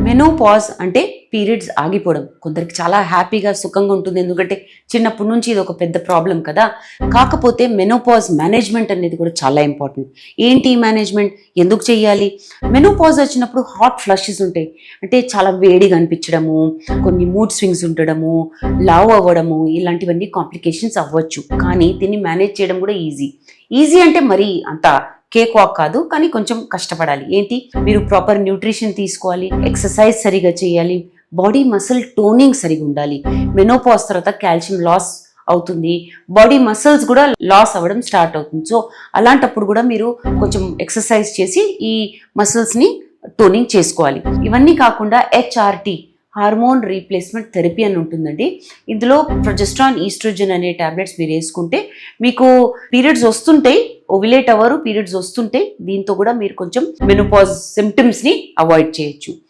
Menopause అంటే periods ఆగిపోవడం. కొందరికి చాలా హ్యాపీగా సుఖంగా ఉంటుంది, ఎందుకంటే చిన్నప్పటి నుంచి ఇది ఒక పెద్ద ప్రాబ్లం కదా. కాకపోతే మెనోపాజ్ మేనేజ్మెంట్ అనేది కూడా చాలా ఇంపార్టెంట్. ఏంటి మేనేజ్మెంట్, ఎందుకు చేయాలి? మెనోపాజ్ వచ్చినప్పుడు హాట్ ఫ్లషెస్ ఉంటాయి, అంటే చాలా వేడిగా అనిపించడము, కొన్ని మూడ్ స్వింగ్స్ ఉండడము, లావ్ అవ్వడము, ఇలాంటివన్నీ కాంప్లికేషన్స్ అవ్వచ్చు. కానీ దీన్ని మేనేజ్ చేయడం కూడా ఈజీ అంటే మరీ అంత కేక్ వాక్ కాదు, కానీ కొంచెం కష్టపడాలి. ఏంటి, మీరు ప్రాపర్ న్యూట్రిషన్ తీసుకోవాలి, ఎక్సర్సైజ్ సరిగా చేయాలి, బాడీ మసిల్ టోనింగ్ సరిగా ఉండాలి. మెనోపాజ్ తర్వాత కాల్షియం లాస్ అవుతుంది, బాడీ మసిల్స్ కూడా లాస్ అవ్వడం స్టార్ట్ అవుతుంది. సో అలాంటప్పుడు కూడా మీరు కొంచెం ఎక్సర్సైజ్ చేసి ఈ మసిల్స్ని టోనింగ్ చేసుకోవాలి. ఇవన్నీ కాకుండా HRT, హార్మోన్ రీప్లేస్మెంట్ థెరపీ అని ఉంటుందండి. ఇందులో ప్రొజెస్ట్రాన్, ఈస్ట్రోజన్ అనే టాబ్లెట్స్ మీరు వేసుకుంటే మీకు పీరియడ్స్ వస్తుంటాయి, ఓవిలేట్ అవ్వరు, పీరియడ్స్ వస్తుంటాయి. దీంతో కూడా మీరు కొంచెం మెనోపాజ్ సిమ్టమ్స్ని అవాయిడ్ చేయొచ్చు.